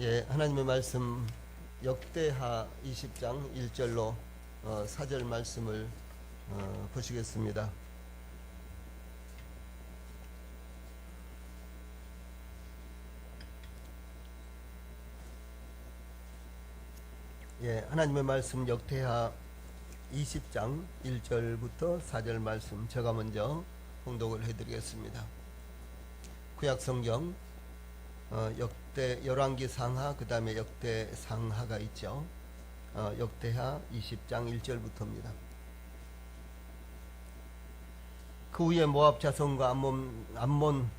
예, 하나님의 말씀 역대하 20장 1절로 4절 말씀을 보시겠습니다. 예, 하나님의 말씀 역대하 20장 1절부터 4절 말씀 제가 먼저 봉독을 해드리겠습니다. 구약성경 역대 열왕기 상하 그 다음에 역대 상하가 있죠. 역대하 20장 1절부터입니다. 그 후에 모압 자손과 암몬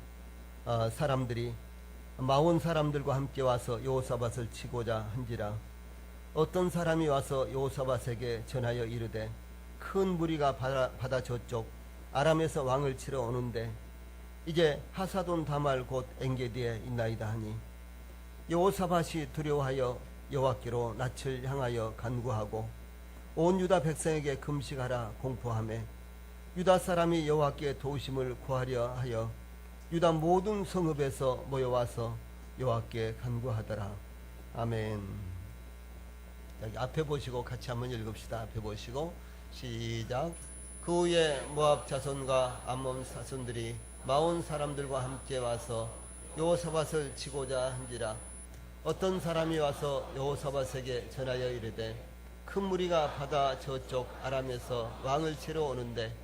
사람들이 마온 사람들과 함께 와서 여호사밧을 치고자 한지라. 어떤 사람이 와서 여호사밧에게 전하여 이르되 큰 무리가 바다 저쪽 아람에서 왕을 치러 오는데 이제 하사돈 다말 곧 엔게디에 있나이다 하니 여호사밧이 두려워하여 여호와께로 낯을 향하여 간구하고 온 유다 백성에게 금식하라 공포하며 유다 사람이 여호와께 도우심을 구하려 하여 유다 모든 성읍에서 모여와서 여호와께 간구하더라. 아멘. 여기 앞에 보시고 같이 한번 읽읍시다. 앞에 보시고 시작. 그 후에 모압 자손과 암몬 자손들이 마온 사람들과 함께 와서 여호사밧을 치고자 한지라. 어떤 사람이 와서 여호사밧에게 전하여 이르되 큰 무리가 바다 저쪽 아람에서 왕을 치러 오는데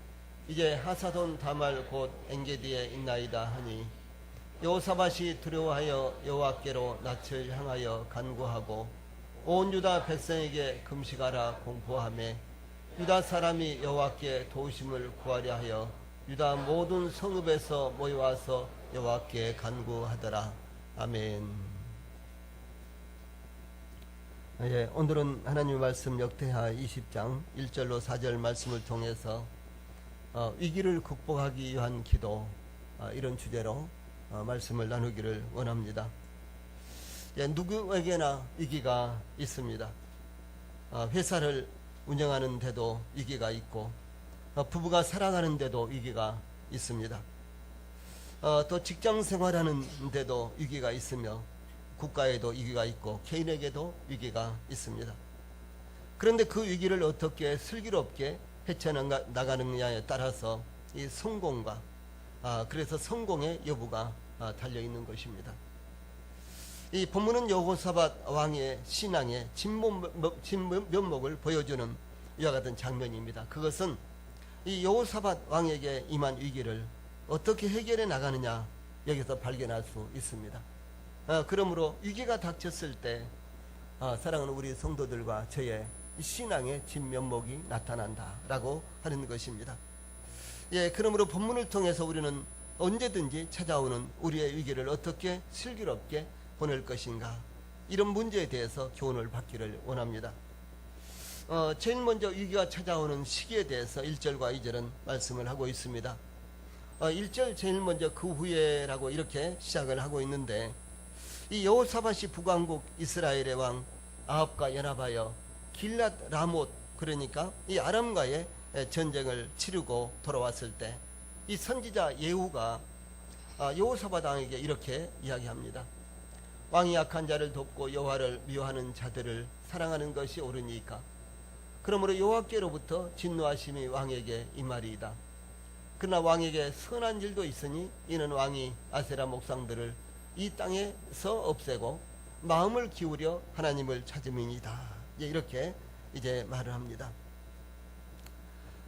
이제 하사돈 다말 곧 엔게디에 있나이다 하니 여호사밧이 두려워하여 여호와께로 낯을 향하여 간구하고 온 유다 백성에게 금식하라 공포하며 유다 사람이 여호와께 도우심을 구하려 하여 유다 모든 성읍에서 모여와서 여호와께 간구하더라. 아멘. 예, 오늘은 하나님의 말씀 역대하 20장 1절로 4절 말씀을 통해서 위기를 극복하기 위한 기도 이런 주제로 말씀을 나누기를 원합니다. 예, 누구에게나 위기가 있습니다. 회사를 운영하는데도 위기가 있고 부부가 살아가는데도 위기가 있습니다. 또 직장 생활하는데도 위기가 있으며 국가에도 위기가 있고 개인에게도 위기가 있습니다. 그런데 그 위기를 어떻게 슬기롭게 헤쳐나가느냐에 따라서 이 성공과 그래서 성공의 여부가 달려있는 것입니다. 이 본문은 여호사밧 왕의 신앙의 진면목을 보여주는 이와 같은 장면입니다. 그것은 이 여호사밧 왕에게 임한 위기를 어떻게 해결해 나가느냐 여기서 발견할 수 있습니다. 그러므로 위기가 닥쳤을 때 사랑하는 우리 성도들과 저의 신앙의 진면목이 나타난다라고 하는 것입니다. 예, 그러므로 본문을 통해서 우리는 언제든지 찾아오는 우리의 위기를 어떻게 슬기롭게 보낼 것인가 이런 문제에 대해서 교훈을 받기를 원합니다. 제일 먼저 위기가 찾아오는 시기에 대해서 1절과 2절은 말씀을 하고 있습니다. 1절 제일 먼저 그 후에라고 이렇게 시작을 하고 있는데 이 여호사밧이 북왕국 이스라엘의 왕 아합과 연합하여 길랏 라못 그러니까 이 아람과의 전쟁을 치르고 돌아왔을 때 이 선지자 예후가 여호사밧 왕에게 이렇게 이야기합니다. 왕이 악한 자를 돕고 여호와를 미워하는 자들을 사랑하는 것이 옳으니까 그러므로 여호와께로부터 진노하심이 왕에게 임하리이다. 그러나 왕에게 선한 일도 있으니 이는 왕이 아세라 목상들을 이 땅에서 없애고 마음을 기울여 하나님을 찾음이니이다. 이렇게 이제 말을 합니다.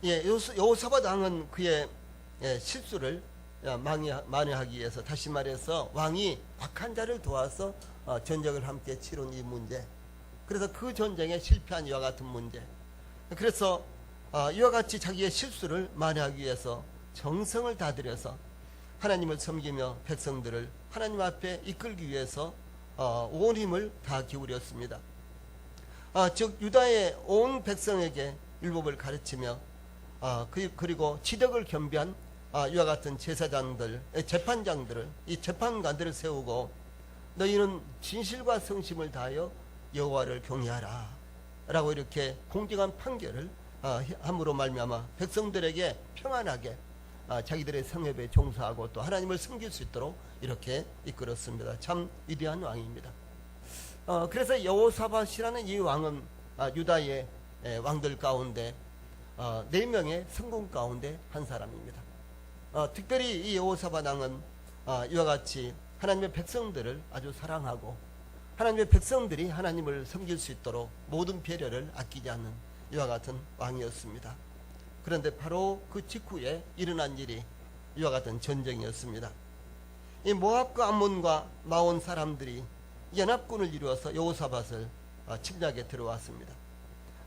예, 여호사밧 왕은 그의 실수를 만회하기 위해서 다시 말해서 왕이 악한 자를 도와서 전쟁을 함께 치른 이 문제, 그래서 그 전쟁에 실패한 이와 같은 문제, 그래서 이와 같이 자기의 실수를 만회하기 위해서 정성을 다들여서 하나님을 섬기며 백성들을 하나님 앞에 이끌기 위해서 온 힘을 다 기울였습니다. 즉 유다의 온 백성에게 율법을 가르치며 그리고 지덕을 겸비한 이와 같은 제사장들, 재판장들을 이 재판관들을 세우고 너희는 진실과 성심을 다하여 여호와를 경외하라 라고 이렇게 공정한 판결을 함으로 말미암아 백성들에게 평안하게 자기들의 성읍에 종사하고 또 하나님을 섬길 수 있도록 이렇게 이끌었습니다. 참 위대한 왕입니다. 그래서 여호사밧이라는 이 왕은 유다의 왕들 가운데 4명의 성공 가운데 한 사람입니다. 특별히 이 여호사밧 왕은 이와 같이 하나님의 백성들을 아주 사랑하고 하나님의 백성들이 하나님을 섬길 수 있도록 모든 배려를 아끼지 않는 이와 같은 왕이었습니다. 그런데 바로 그 직후에 일어난 일이 이와 같은 전쟁이었습니다. 이 모압과 암몬과 마온 사람들이 연합군을 이루어서 여호사밧을 침략에 들어왔습니다.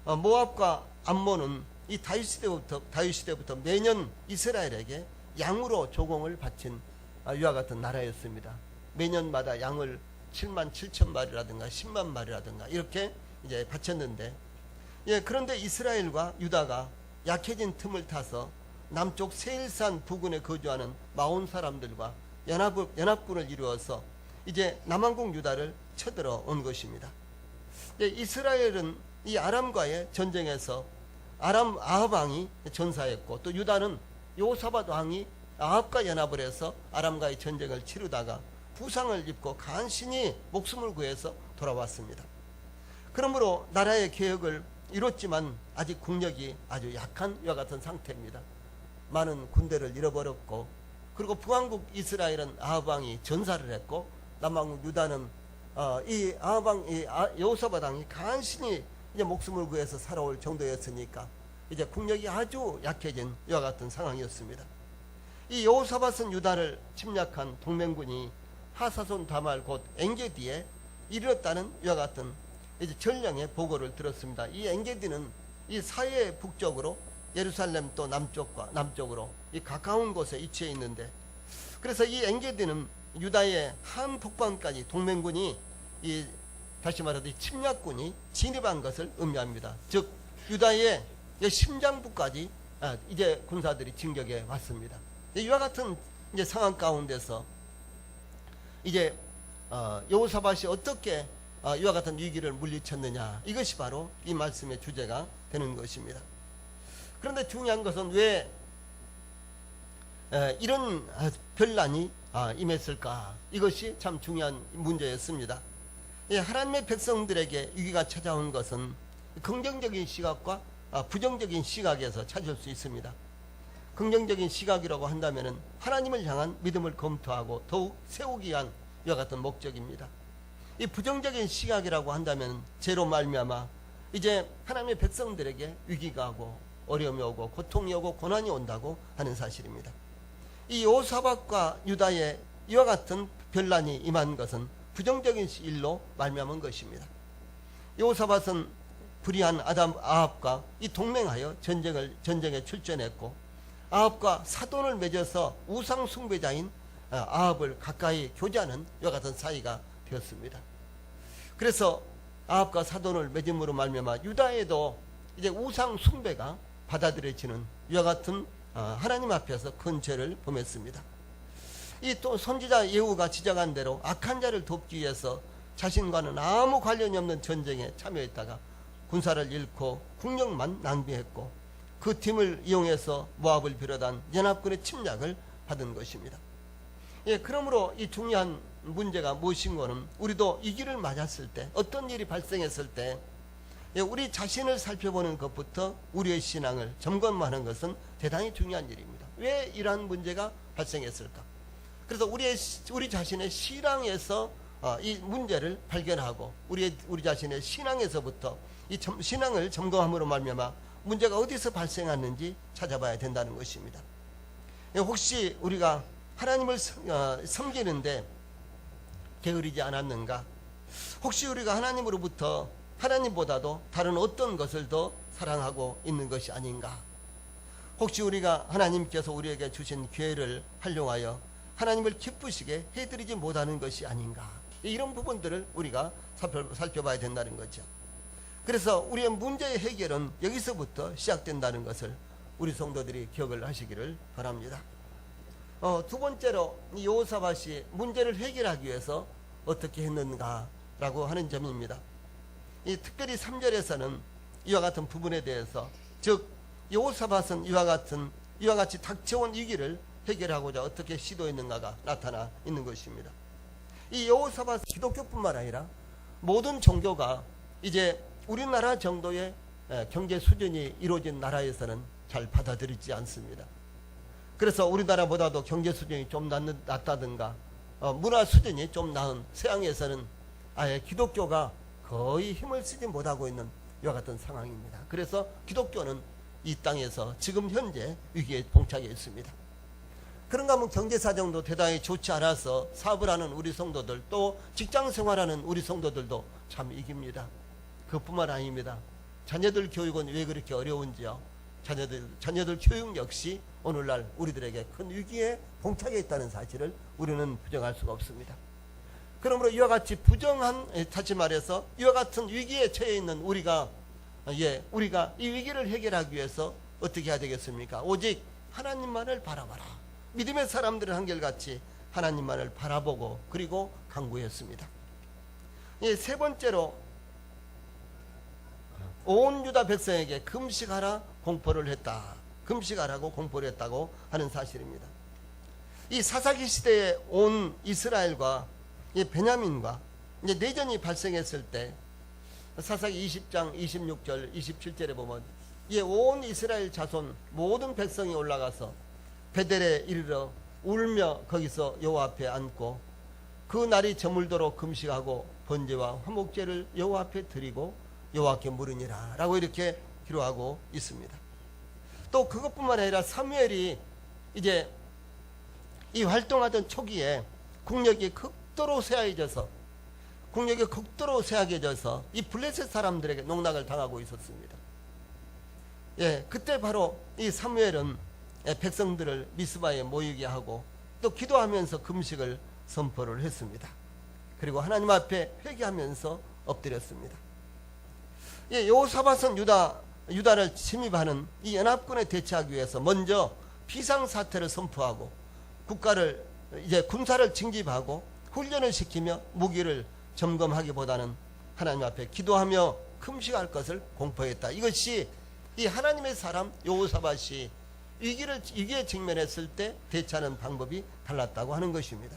모압과 암몬은 이 다윗 시대부터 매년 이스라엘에게 양으로 조공을 바친 이와 같은 나라였습니다. 매년마다 양을 7만 7천 마리라든가 10만 마리라든가 이렇게 이제 바쳤는데, 그런데 이스라엘과 유다가 약해진 틈을 타서 남쪽 세일산 부근에 거주하는 마온 사람들과 연합군을 이루어서 이제 남왕국 유다를 쳐들어 온 것입니다. 이스라엘은 이 아람과의 전쟁에서 아합 왕이 전사했고, 또 유다는 여호사밧 왕이 아합과 연합을 해서 아람과의 전쟁을 치르다가 부상을 입고 간신히 목숨을 구해서 돌아왔습니다. 그러므로 나라의 개혁을 이뤘지만 아직 국력이 아주 약한 이와 같은 상태입니다. 많은 군대를 잃어버렸고, 그리고 북왕국 이스라엘은 아합 왕이 전사를 했고, 남왕국 유다는 이 아합 왕, 여호사밧 왕이 간신히 이제 목숨을 구해서 살아올 정도였으니까 이제 국력이 아주 약해진 이와 같은 상황이었습니다. 이 여호사밧은 유다를 침략한 동맹군이 하사손 다말 곧 엔게디에 이르렀다는 이와 같은 이제 전령의 보고를 들었습니다. 이 엔게디는 이 사해 북쪽으로 예루살렘 또 남쪽으로 이 가까운 곳에 위치해 있는데, 그래서 이 엔게디는 유다의 한 북방까지 동맹군이 다시 말해서 이 침략군이 진입한 것을 의미합니다. 즉 유다의 심장부까지 이제 군사들이 진격해 왔습니다. 이와 같은 이제 상황 가운데서 이제 여호사밧이 어떻게 이와 같은 위기를 물리쳤느냐, 이것이 바로 이 말씀의 주제가 되는 것입니다. 그런데 중요한 것은 왜 이런 변란이 임했을까? 이것이 참 중요한 문제였습니다. 하나님의 백성들에게 위기가 찾아온 것은 긍정적인 시각과 부정적인 시각에서 찾을 수 있습니다. 긍정적인 시각이라고 한다면 하나님을 향한 믿음을 검토하고 더욱 세우기 위한 이와 같은 목적입니다. 이 부정적인 시각이라고 한다면 죄로 말미암아 이제 하나님의 백성들에게 위기가 오고 어려움이 오고 고통이 오고 고난이 온다고 하는 사실입니다. 이 여호사밧과 유다의 이와 같은 변란이 임한 것은 부정적인 일로 말미암은 것입니다. 여호사밧은 불의한 아합과 이 동맹하여 전쟁에 출전했고, 아합과 사돈을 맺어서 우상 숭배자인 아합을 가까이 교제하는 이와 같은 사이가 되었습니다. 그래서 아합과 사돈을 맺음으로 말미암아 유다에도 이제 우상 숭배가 받아들여지는 이와 같은 하나님 앞에서 큰 죄를 범했습니다. 이 또 선지자 예후가 지적한 대로 악한 자를 돕기 위해서 자신과는 아무 관련이 없는 전쟁에 참여했다가 군사를 잃고 국력만 낭비했고, 그 팀을 이용해서 모압을 비롯한 연합군의 침략을 받은 것입니다. 그러므로 이 중요한 문제가 무엇인가는 우리도 이 길을 맞았을 때, 어떤 일이 발생했을 때 우리 자신을 살펴보는 것부터 우리의 신앙을 점검하는 것은 대단히 중요한 일입니다. 왜 이러한 문제가 발생했을까? 그래서 우리 자신의 신앙에서 이 문제를 발견하고 우리 자신의 신앙에서부터 이 신앙을 점검함으로 말미암아 문제가 어디서 발생했는지 찾아봐야 된다는 것입니다. 혹시 우리가 하나님을 섬기는데 게으르지 않았는가? 혹시 우리가 하나님으로부터 하나님보다도 다른 어떤 것을 더 사랑하고 있는 것이 아닌가? 혹시 우리가 하나님께서 우리에게 주신 기회를 활용하여 하나님을 기쁘시게 해드리지 못하는 것이 아닌가? 이런 부분들을 우리가 살펴봐야 된다는 거죠. 그래서 우리의 문제의 해결은 여기서부터 시작된다는 것을 우리 성도들이 기억을 하시기를 바랍니다. 두 번째로 이 여호사밧이 문제를 해결하기 위해서 어떻게 했는가라고 하는 점입니다. 특별히 3절에서는 이와 같은 부분에 대해서, 즉 여호사밧은 이와 같이 닥쳐온 위기를 해결하고자 어떻게 시도했는가가 나타나 있는 것입니다. 이 여호사밧 기독교뿐만 아니라 모든 종교가 이제 우리나라 정도의 경제 수준이 이루어진 나라에서는 잘 받아들이지 않습니다. 그래서 우리나라보다도 경제 수준이 좀 낮다든가 문화 수준이 좀 나은 서양에서는 아예 기독교가 거의 힘을 쓰지 못하고 있는 이와 같은 상황입니다. 그래서 기독교는 이 땅에서 지금 현재 위기에 봉착해 있습니다. 그런가 하면 경제 사정도 대단히 좋지 않아서 사업을 하는 우리 성도들, 또 직장 생활하는 우리 성도들도 참 이깁니다. 그뿐만 아닙니다. 자녀들 교육은 왜 그렇게 어려운지요? 자녀들 교육 역시 오늘날 우리들에게 큰 위기에 봉착해 있다는 사실을 우리는 부정할 수가 없습니다. 그러므로 이와 같이 다시 말해서 이와 같은 위기에 처해 있는 우리가 이 위기를 해결하기 위해서 어떻게 해야 되겠습니까? 오직 하나님만을 바라봐라. 믿음의 사람들은 한결같이 하나님만을 바라보고 그리고 간구했습니다. 세 번째로 온 유다 백성에게 금식하라 공포를 했다. 금식하라고 공포를 했다고 하는 사실입니다. 이 사사기 시대에 온 이스라엘과 베냐민과 이제 내전이 발생했을 때 사사기 20장 26절 27절에 보면 온 이스라엘 자손 모든 백성이 올라가서 베델에 이르러 울며 거기서 여호와 앞에 앉고 그 날이 저물도록 금식하고 번제와 화목제를 여호와 앞에 드리고 여호와께 물으니라 라고 이렇게 기록하고 있습니다. 또 그것뿐만 아니라 사무엘이 이제 이 활동하던 초기에 국력이 극도로 쇠약해져서 이 블레셋 사람들에게 농락을 당하고 있었습니다. 그때 바로 이 사무엘은 백성들을 미스바에 모이게 하고 또 기도하면서 금식을 선포를 했습니다. 그리고 하나님 앞에 회개하면서 엎드렸습니다. 여호사밧은 유다를 침입하는 이 연합군에 대처하기 위해서 먼저 비상사태를 선포하고 국가를 군사를 징집하고 훈련을 시키며 무기를 점검하기보다는 하나님 앞에 기도하며 금식할 것을 공포했다. 이것이 이 하나님의 사람 여호사밧이 위기에 직면했을 때 대처하는 방법이 달랐다고 하는 것입니다.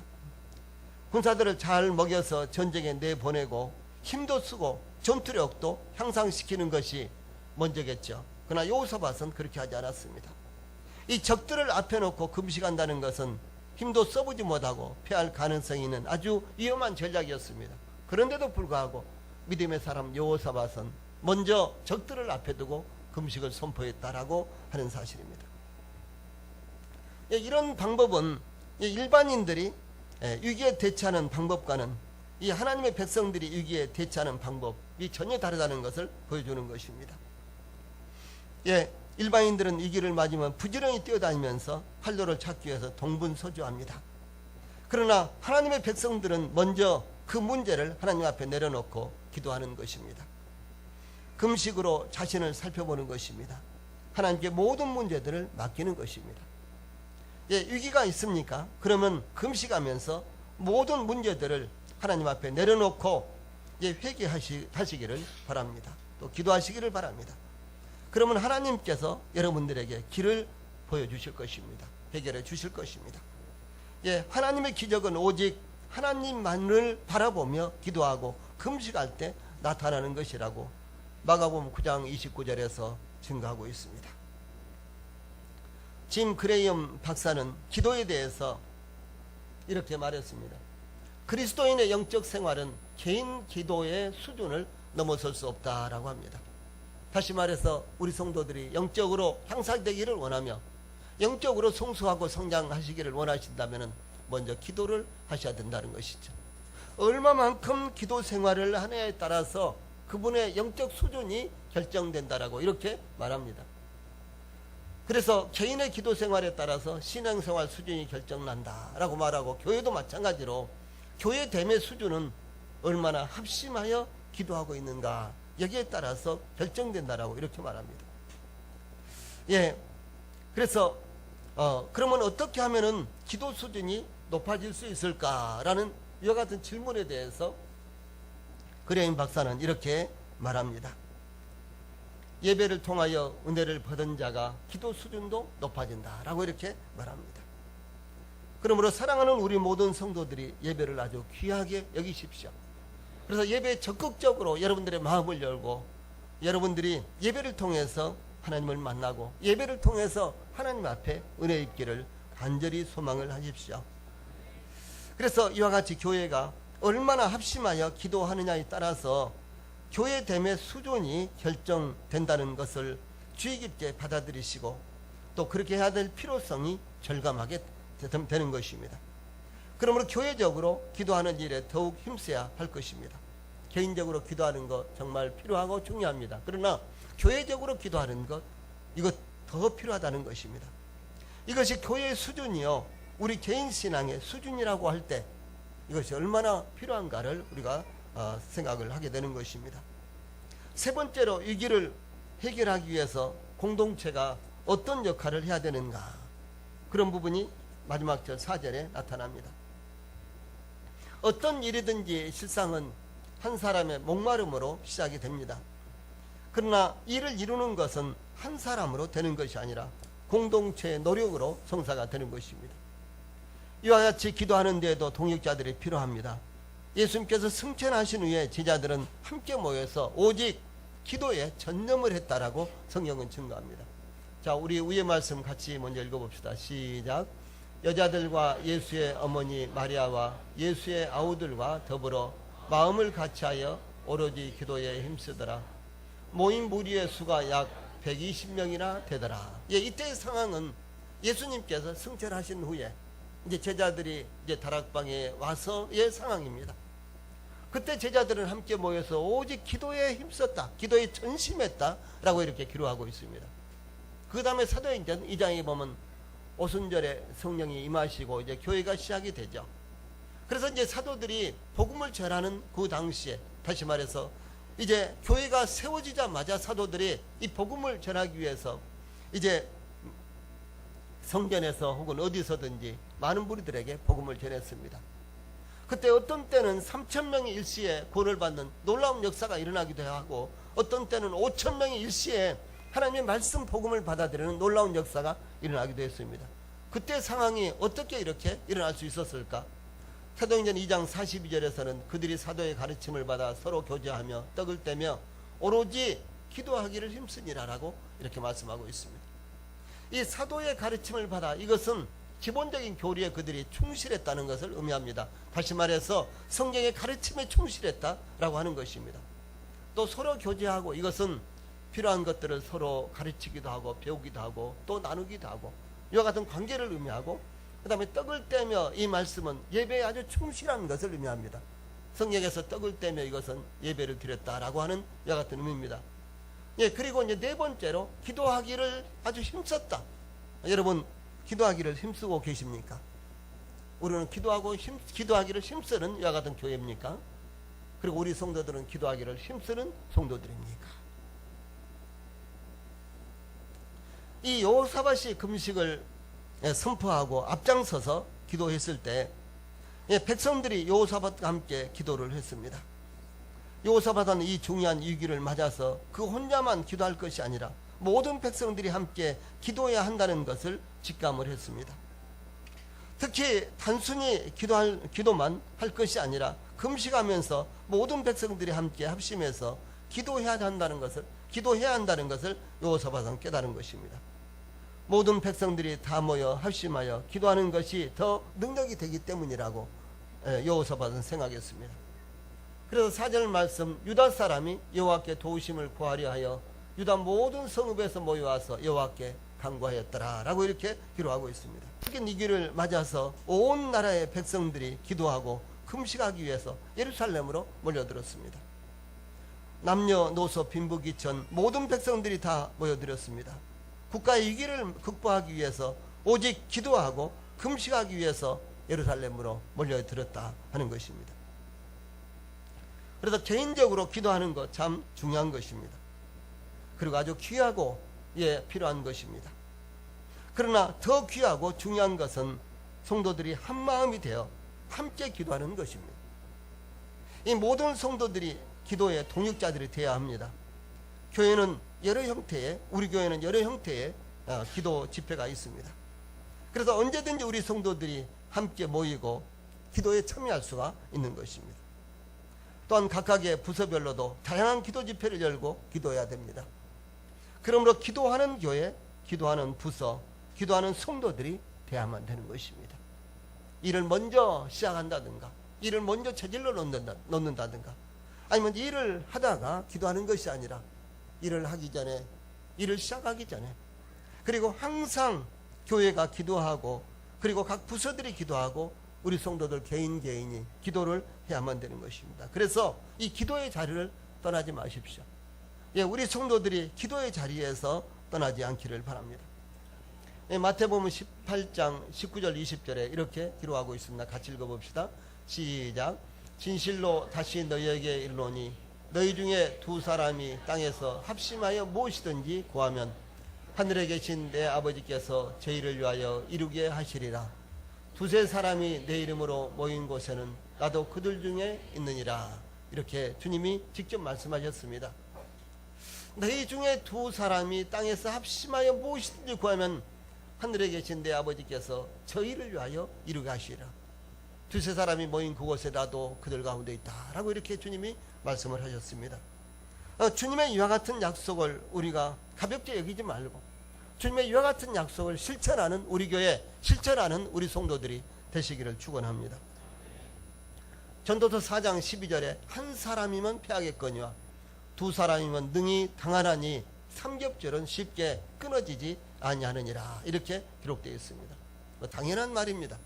군사들을 잘 먹여서 전쟁에 내보내고 힘도 쓰고 전투력도 향상시키는 것이 먼저겠죠. 그러나 여호사밧은 그렇게 하지 않았습니다. 이 적들을 앞에 놓고 금식한다는 것은 힘도 써보지 못하고 패할 가능성이 있는 아주 위험한 전략이었습니다. 그런데도 불구하고 믿음의 사람 여호사밧은 먼저 적들을 앞에 두고 금식을 선포했다라고 하는 사실입니다. 이런 방법은 일반인들이 위기에 대처하는 방법과는 이 하나님의 백성들이 위기에 대처하는 방법이 전혀 다르다는 것을 보여주는 것입니다. 일반인들은 위기를 맞으면 부지런히 뛰어다니면서 활로를 찾기 위해서 동분서주합니다. 그러나 하나님의 백성들은 먼저 그 문제를 하나님 앞에 내려놓고 기도하는 것입니다. 금식으로 자신을 살펴보는 것입니다. 하나님께 모든 문제들을 맡기는 것입니다. 위기가 있습니까? 그러면 금식하면서 모든 문제들을 하나님 앞에 내려놓고 회개하시기를 바랍니다. 또 기도하시기를 바랍니다. 그러면 하나님께서 여러분들에게 길을 보여주실 것입니다. 해결해 주실 것입니다. 하나님의 기적은 오직 하나님만을 바라보며 기도하고 금식할 때 나타나는 것이라고 마가복음 9장 29절에서 증거하고 있습니다. 짐 그레이엄 박사는 기도에 대해서 이렇게 말했습니다. 그리스도인의 영적 생활은 개인 기도의 수준을 넘어설 수 없다라고 합니다. 다시 말해서 우리 성도들이 영적으로 향상되기를 원하며 영적으로 성숙하고 성장하시기를 원하신다면 먼저 기도를 하셔야 된다는 것이죠. 얼마만큼 기도 생활을 하느냐에 따라서 그분의 영적 수준이 결정된다라고 이렇게 말합니다. 그래서 개인의 기도 생활에 따라서 신앙생활 수준이 결정난다라고 말하고 교회도 마찬가지로 교회 됨의 수준은 얼마나 합심하여 기도하고 있는가 여기에 따라서 결정된다라고 이렇게 말합니다. 그래서 그러면 어떻게 하면은 기도 수준이 높아질 수 있을까라는 이와 같은 질문에 대해서 그레임 박사는 이렇게 말합니다. 예배를 통하여 은혜를 받은 자가 기도 수준도 높아진다라고 이렇게 말합니다. 그러므로 사랑하는 우리 모든 성도들이 예배를 아주 귀하게 여기십시오. 그래서 예배에 적극적으로 여러분들의 마음을 열고 여러분들이 예배를 통해서 하나님을 만나고 예배를 통해서 하나님 앞에 은혜 있기를 간절히 소망을 하십시오. 그래서 이와 같이 교회가 얼마나 합심하여 기도하느냐에 따라서 교회됨의 수준이 결정된다는 것을 주의 깊게 받아들이시고 또 그렇게 해야 될 필요성이 절감하게 되는 것입니다. 그러므로 교회적으로 기도하는 일에 더욱 힘써야 할 것입니다. 개인적으로 기도하는 것 정말 필요하고 중요합니다. 그러나 교회적으로 기도하는 것, 이것 더 필요하다는 것입니다. 이것이 교회의 수준이요, 우리 개인 신앙의 수준이라고 할 때 이것이 얼마나 필요한가를 우리가 생각을 하게 되는 것입니다. 세 번째로 위기를 해결하기 위해서 공동체가 어떤 역할을 해야 되는가, 그런 부분이 마지막 절 4절에 나타납니다. 어떤 일이든지 실상은 한 사람의 목마름으로 시작이 됩니다. 그러나 이를 이루는 것은 한 사람으로 되는 것이 아니라 공동체의 노력으로 성사가 되는 것입니다. 이와 같이 기도하는 데에도 동역자들이 필요합니다. 예수님께서 승천하신 후에 제자들은 함께 모여서 오직 기도에 전념을 했다라고 성경은 증거합니다. 자, 우리 위의 말씀 같이 먼저 읽어봅시다. 시작. 여자들과 예수의 어머니 마리아와 예수의 아우들과 더불어 마음을 같이하여 오로지 기도에 힘쓰더라. 모인 무리의 수가 약 120명이나 되더라. 예, 이때의 상황은 예수님께서 승천하신 후에 이제 제자들이 이제 다락방에 와서의 상황입니다. 그때 제자들은 함께 모여서 오직 기도에 힘썼다, 기도에 전심했다라고 이렇게 기록하고 있습니다. 그 다음에 사도행전 2장에 보면 오순절에 성령이 임하시고 이제 교회가 시작이 되죠. 그래서 이제 사도들이 복음을 전하는 그 당시에, 다시 말해서 이제 교회가 세워지자마자 사도들이 이 복음을 전하기 위해서 이제 성전에서 혹은 어디서든지 많은 무리들에게 복음을 전했습니다. 그때 어떤 때는 3,000명이 일시에 구원을 받는 놀라운 역사가 일어나기도 하고, 어떤 때는 5,000명이 일시에 하나님의 말씀 복음을 받아들이는 놀라운 역사가 일어나기도 했습니다. 그때 상황이 어떻게 이렇게 일어날 수 있었을까? 사도행전 2장 42절에서는 그들이 사도의 가르침을 받아 서로 교제하며 떡을 떼며 오로지 기도하기를 힘쓰니라라고 이렇게 말씀하고 있습니다. 이 사도의 가르침을 받아, 이것은 기본적인 교리에 그들이 충실했다는 것을 의미합니다. 다시 말해서 성경의 가르침에 충실했다라고 하는 것입니다. 또 서로 교제하고, 이것은 필요한 것들을 서로 가르치기도 하고 배우기도 하고 또 나누기도 하고 이와 같은 관계를 의미하고, 그 다음에 떡을 떼며, 이 말씀은 예배에 아주 충실한 것을 의미합니다. 성경에서 떡을 떼며 이것은 예배를 드렸다라고 하는 이와 같은 의미입니다. 예, 그리고 이제 네 번째로 기도하기를 아주 힘썼다. 여러분, 기도하기를 힘쓰고 계십니까? 우리는 기도하기를 힘쓰는 이와 같은 교회입니까? 그리고 우리 성도들은 기도하기를 힘쓰는 성도들입니까? 이 여호사밧이 금식을 선포하고 앞장서서 기도했을 때 백성들이 여호사밧과 함께 기도를 했습니다. 여호사밧은 이 중요한 위기를 맞아서 그 혼자만 기도할 것이 아니라 모든 백성들이 함께 기도해야 한다는 것을 직감을 했습니다. 특히 단순히 기도만 할 것이 아니라 금식하면서 모든 백성들이 함께 합심해서 기도해야 한다는 것을 여호사밧은 깨달은 것입니다. 모든 백성들이 다 모여 합심하여 기도하는 것이 더 능력이 되기 때문이라고 여호사밧은 생각했습니다. 그래서 4절 말씀, 유다 사람이 여호와께 도우심을 구하려 하여 유다 모든 성읍에서 모여와서 여호와께 간구하였더라 라고 이렇게 기록하고 있습니다. 특히 위기를 맞아서 온 나라의 백성들이 기도하고 금식하기 위해서 예루살렘으로 몰려들었습니다. 남녀노소 빈부귀천 모든 백성들이 다 모여들었습니다. 국가의 위기를 극복하기 위해서 오직 기도하고 금식하기 위해서 예루살렘으로 몰려들었다 하는 것입니다. 그래서 개인적으로 기도하는 것 참 중요한 것입니다. 그리고 아주 귀하고 필요한 것입니다. 그러나 더 귀하고 중요한 것은 성도들이 한 마음이 되어 함께 기도하는 것입니다. 이 모든 성도들이 기도의 동역자들이 되어야 합니다. 교회는 여러 형태의, 우리 교회는 여러 형태의 기도 집회가 있습니다. 그래서 언제든지 우리 성도들이 함께 모이고 기도에 참여할 수가 있는 것입니다. 또한 각각의 부서별로도 다양한 기도 집회를 열고 기도해야 됩니다. 그러므로 기도하는 교회, 기도하는 부서, 기도하는 성도들이 돼야만 되는 것입니다. 일을 먼저 시작한다든가, 일을 먼저 저질러 놓는다든가, 아니면 일을 하다가 기도하는 것이 아니라 일을 하기 전에, 일을 시작하기 전에, 그리고 항상 교회가 기도하고, 그리고 각 부서들이 기도하고, 우리 성도들 개인이 기도를 해야만 되는 것입니다. 그래서 이 기도의 자리를 떠나지 마십시오. 예, 우리 성도들이 기도의 자리에서 떠나지 않기를 바랍니다. 예, 마태복음 18장 19절 20절에 이렇게 기록하고 있습니다. 같이 읽어봅시다. 시작. 진실로 다시 너희에게 이르노니 너희 중에 두 사람이 땅에서 합심하여 무엇이든지 구하면 하늘에 계신 내 아버지께서 저희를 위하여 이루게 하시리라. 두세 사람이 내 이름으로 모인 곳에는 나도 그들 중에 있느니라. 이렇게 주님이 직접 말씀하셨습니다. 너희 중에 두 사람이 땅에서 합심하여 무엇이든지 구하면 하늘에 계신 내 아버지께서 저희를 위하여 이루게 하시리라. 두세 사람이 모인 그곳에 나도 그들 가운데 있다 라고 이렇게 주님이 말씀을 하셨습니다. 주님의 이와 같은 약속을 우리가 가볍게 여기지 말고 주님의 이와 같은 약속을 실천하는 우리 교회, 실천하는 우리 성도들이 되시기를 축원합니다. 전도서 4장 12절에 한 사람이면 패하겠거니와 두 사람이면 능히 당하나니 삼겹절은 쉽게 끊어지지 아니하느니라. 이렇게 기록되어 있습니다. 당연한 말입니다.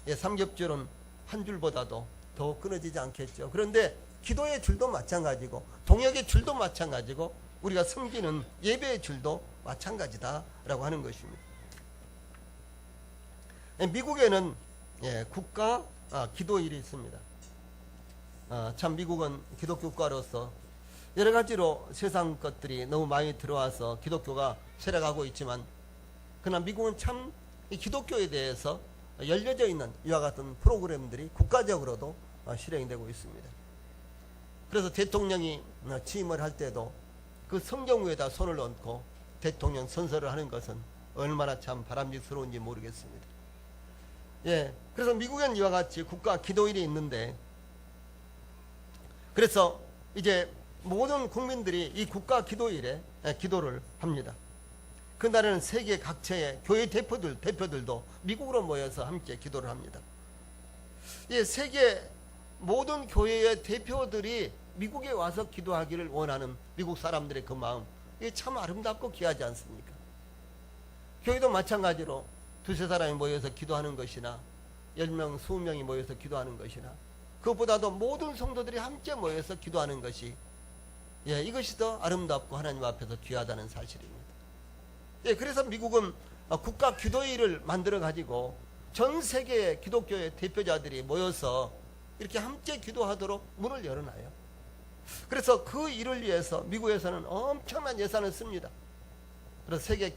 예, 삼겹줄은 한 줄보다도 더 끊어지지 않겠죠. 그런데 기도의 줄도 마찬가지고 동역의 줄도 마찬가지고 우리가 섬기는 예배의 줄도 마찬가지다라고 하는 것입니다. 미국에는 국가 기도일이 있습니다. 참 미국은 기독교 국가로서 여러 가지로 세상 것들이 너무 많이 들어와서 기독교가 쇠락하고 있지만 그러나 미국은 참 이 기독교에 대해서 열려져 있는 이와 같은 프로그램들이 국가적으로도 실행이 되고 있습니다. 그래서 대통령이 취임을 할 때도 그 성경 위에다 손을 얹고 대통령 선서를 하는 것은 얼마나 참 바람직스러운지 모르겠습니다. 예, 그래서 미국엔 이와 같이 국가 기도일이 있는데 그래서 이제 모든 국민들이 이 국가 기도일에 기도를 합니다. 그날에는 세계 각처의 교회 대표들도 미국으로 모여서 함께 기도를 합니다. 예, 세계 모든 교회의 대표들이 미국에 와서 기도하기를 원하는 미국 사람들의 그 마음, 이게 참 아름답고 귀하지 않습니까? 교회도 마찬가지로 두세 사람이 모여서 기도하는 것이나 10명, 20명이 모여서 기도하는 것이나 그것보다도 모든 성도들이 함께 모여서 기도하는 것이 이것이 더 아름답고 하나님 앞에서 귀하다는 사실입니다. 그래서 미국은 국가 기도일을 만들어 가지고 전 세계의 기독교의 대표자들이 모여서 이렇게 함께 기도하도록 문을 열어놔요. 그래서 그 일을 위해서 미국에서는 엄청난 예산을 씁니다. 그래서 세계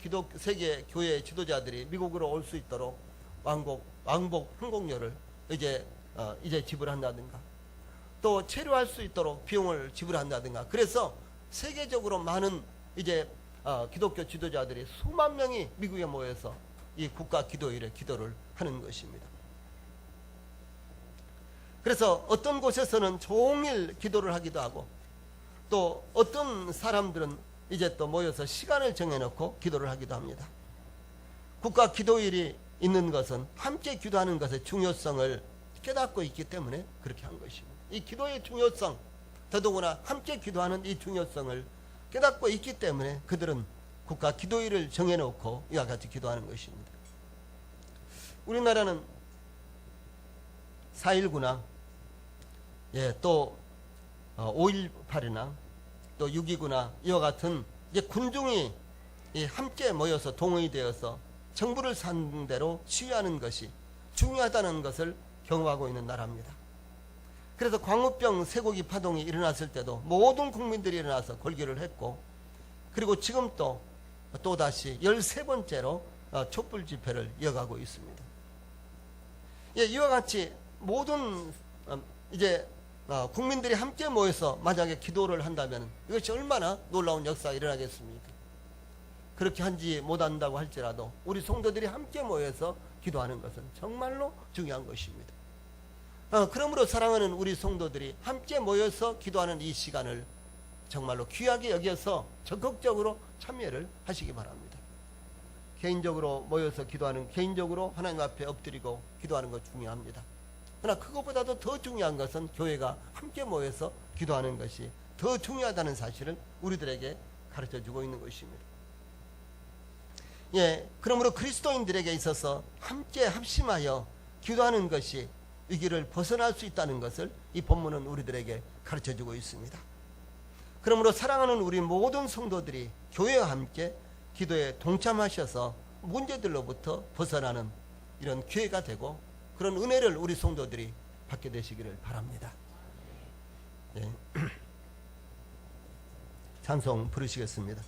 교회 지도자들이 미국으로 올 수 있도록 왕복 항공료를 이제 지불한다든가 또 체류할 수 있도록 비용을 지불한다든가 그래서 세계적으로 많은 이제 기독교 지도자들이 수만 명이 미국에 모여서 이 국가 기도일에 기도를 하는 것입니다. 그래서 어떤 곳에서는 종일 기도를 하기도 하고 또 어떤 사람들은 이제 또 모여서 시간을 정해놓고 기도를 하기도 합니다. 국가 기도일이 있는 것은 함께 기도하는 것의 중요성을 깨닫고 있기 때문에 그렇게 한 것입니다. 이 기도의 중요성, 더더구나 함께 기도하는 이 중요성을 깨닫고 있기 때문에 그들은 국가 기도일을 정해놓고 이와 같이 기도하는 것입니다. 우리나라는 4.19나 또 5.18이나 또 6.29나 이와 같은 군중이 함께 모여서 동원이 되어서 정부를 상대로 시위하는 것이 중요하다는 것을 경험하고 있는 나라입니다. 그래서 광우병 쇠고기 파동이 일어났을 때도 모든 국민들이 일어나서 골기를 했고 그리고 지금 또다시 13번째로 촛불 집회를 이어가고 있습니다. 이와 같이 모든 국민들이 함께 모여서 만약에 기도를 한다면 이것이 얼마나 놀라운 역사가 일어나겠습니까? 그렇게 한지 못한다고 할지라도 우리 성도들이 함께 모여서 기도하는 것은 정말로 중요한 것입니다. 그러므로 사랑하는 우리 성도들이 함께 모여서 기도하는 이 시간을 정말로 귀하게 여겨서 적극적으로 참여를 하시기 바랍니다. 개인적으로 모여서 기도하는, 개인적으로 하나님 앞에 엎드리고 기도하는 것 중요합니다. 그러나 그것보다도 더 중요한 것은 교회가 함께 모여서 기도하는 것이 더 중요하다는 사실을 우리들에게 가르쳐주고 있는 것입니다. 그러므로 그리스도인들에게 있어서 함께 합심하여 기도하는 것이 위기를 벗어날 수 있다는 것을 이 본문은 우리들에게 가르쳐주고 있습니다. 그러므로 사랑하는 우리 모든 성도들이 교회와 함께 기도에 동참하셔서 문제들로부터 벗어나는 이런 기회가 되고 그런 은혜를 우리 성도들이 받게 되시기를 바랍니다. 찬송 부르시겠습니다.